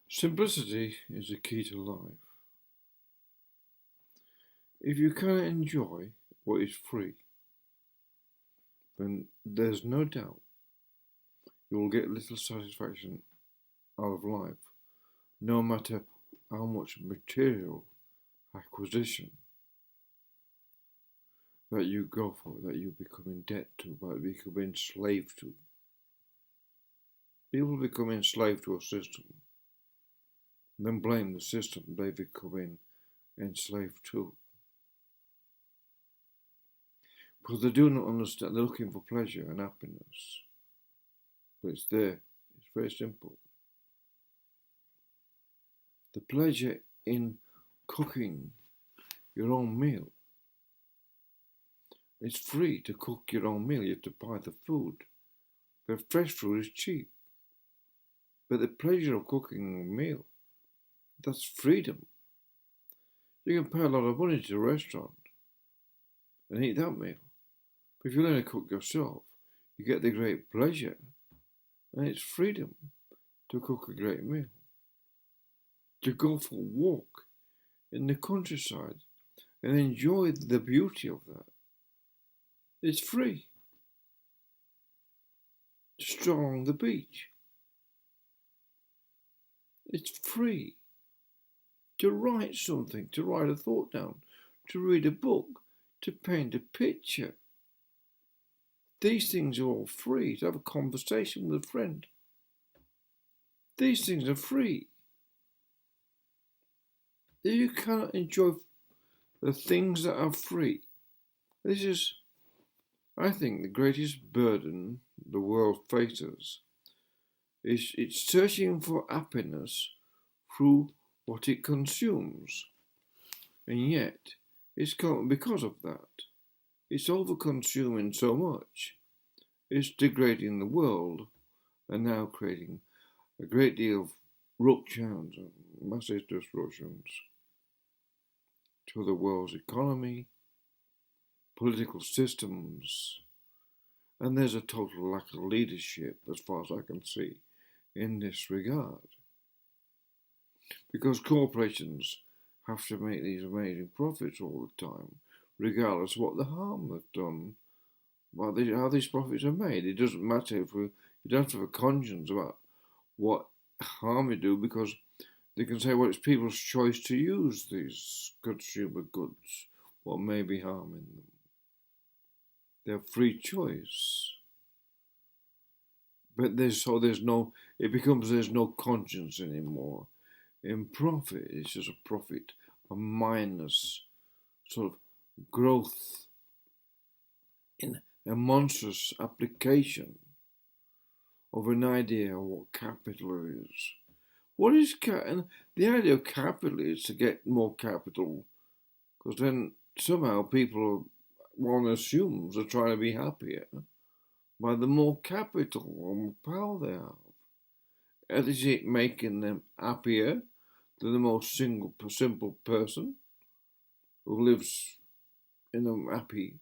Simplicity is the key to life. If you cannot enjoy what is free, then there's no doubt you will get little satisfaction out of life, no matter how much material acquisition that you go for, that you become in debt to, that you become enslaved to. People become enslaved to a system, then blame the system they become enslaved to. Because they do not understand, they're looking for pleasure and happiness. But it's there, it's very simple. The pleasure in cooking your own meal. It's free to cook your own meal, you have to buy the food. But fresh food is cheap. But the pleasure of cooking a meal, that's freedom. You can pay a lot of money to a restaurant and eat that meal. But if you learn to cook yourself, you get the great pleasure, and it's freedom to cook a great meal. To go for a walk in the countryside and enjoy the beauty of that. It's free. To stroll along the beach. It's free. To write something, to write a thought down, to read a book, to paint a picture. These things are all free. To have a conversation with a friend. These things are free. You cannot enjoy the things that are free. This is, I think, the greatest burden the world faces. It's searching for happiness through what it consumes. And yet, it's because of that. It's over-consuming so much. It's degrading the world and now creating a great deal of ructions and massive disruptions to the world's economy, political systems, and there's a total lack of leadership, as far as I can see, in this regard. Because corporations have to make these amazing profits all the time, regardless of what the harm they've done, how these profits are made. It doesn't matter if you don't have to have a conscience about what harm you do, because they can say, well, it's people's choice to use these consumer goods, what may be harming them. They have free choice. But there's no conscience anymore. In profit, it's just a profit, a mindless sort of growth in a monstrous application of an idea of what capital is. What is and the idea of capital is to get more capital, because then somehow people, one assumes, are trying to be happier by the more capital or more power they have. Is it making them happier than the most simple person who lives in a happy,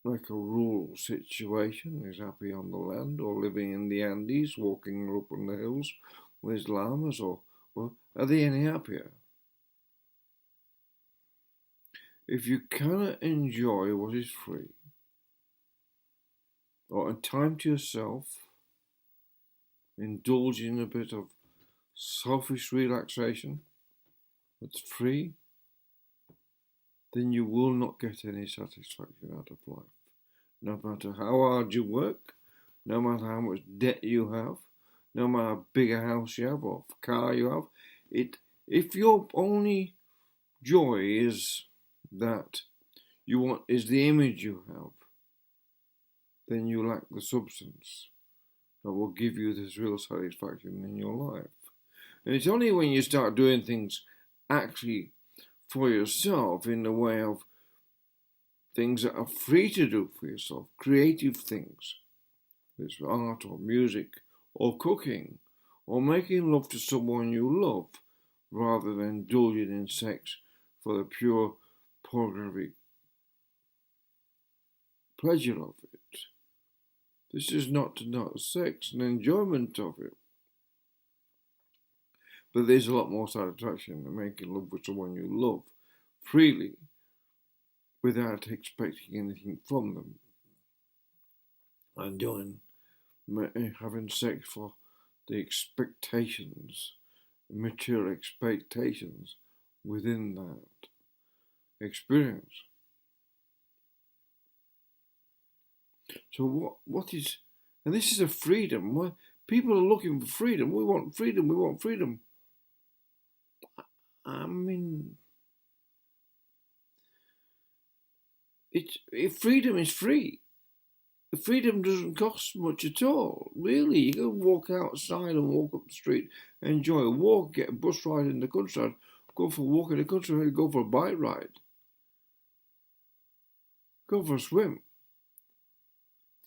like a rural situation, is happy on the land, or living in the Andes, walking up on the hills with his llamas, or are they any happier? If you cannot enjoy what is free, or a time to yourself, indulge in a bit of selfish relaxation that's free, then you will not get any satisfaction out of life. No matter how hard you work, no matter how much debt you have, no matter how big a house you have or car you have, if your only joy is that you want is the image you have, then you lack the substance that will give you this real satisfaction in your life. And it's only when you start doing things actually for yourself, in the way of things that are free to do for yourself, creative things, whether it's art or music or cooking or making love to someone you love, rather than indulging in sex for the pure pornographic pleasure of it. This is not sex and enjoyment of it. But there's a lot more satisfaction in making love with someone you love freely without expecting anything from them and having sex for the expectations, mature expectations within that experience. So what is, and this is a freedom. People are looking for freedom. We want freedom. We want freedom. I mean, freedom is free. Freedom doesn't cost much at all. Really, you can walk outside and walk up the street, enjoy a walk, get a bus ride in the countryside, go for a walk in the countryside, go for a bike ride, go for a swim.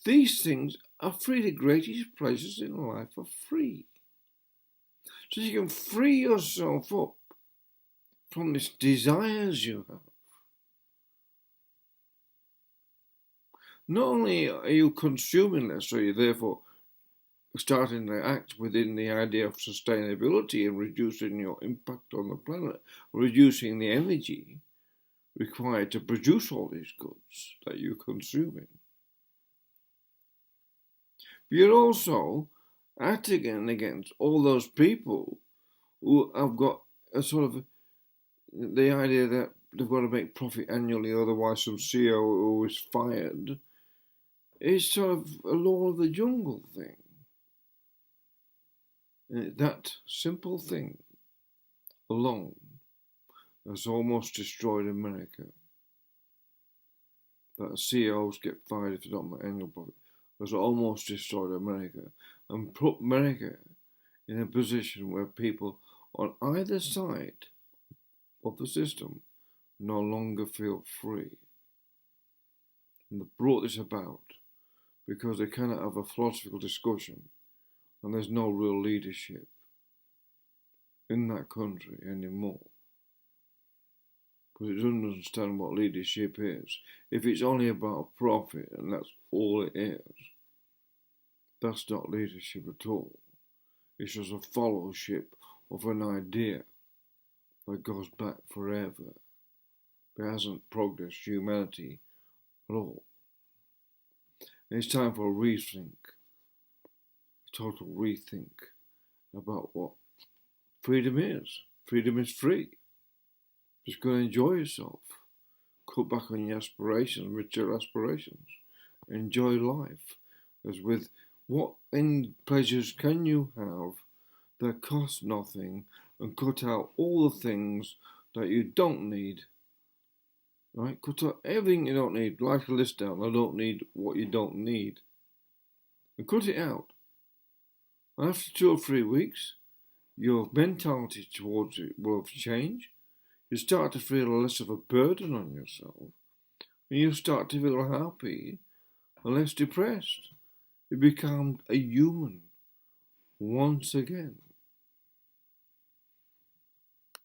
These things are free. The greatest pleasures in life are free. So you can free yourself up from these desires you have. Not only are you consuming less, so you're therefore starting to act within the idea of sustainability and reducing your impact on the planet, reducing the energy required to produce all these goods that you're consuming. But you're also acting against all those people who have got a sort of the idea that they've got to make profit annually, otherwise some CEO who is fired. It's sort of a law of the jungle thing. And that simple thing alone has almost destroyed America. That CEOs get fired if they don't make annual profit has almost destroyed America and put America in a position where people on either side of the system no longer feel free. And they brought this about because they cannot have a philosophical discussion and there's no real leadership in that country anymore. Because it doesn't understand what leadership is. If it's only about profit and that's all it is, that's not leadership at all. It's just a fellowship of an idea that goes back forever. It hasn't progressed humanity at all. And it's time for a rethink, a total rethink about what freedom is. Freedom is free. Just go and enjoy yourself. Cut back on your aspirations, material aspirations. Enjoy life. As with what end pleasures can you have that cost nothing, and cut out all the things that you don't need. Right? Cut out everything you don't need. Write a list down. I don't need what you don't need. And cut it out. And after 2 or 3 weeks, your mentality towards it will have changed. You start to feel less of a burden on yourself. And you start to feel happy and less depressed. You become a human once again.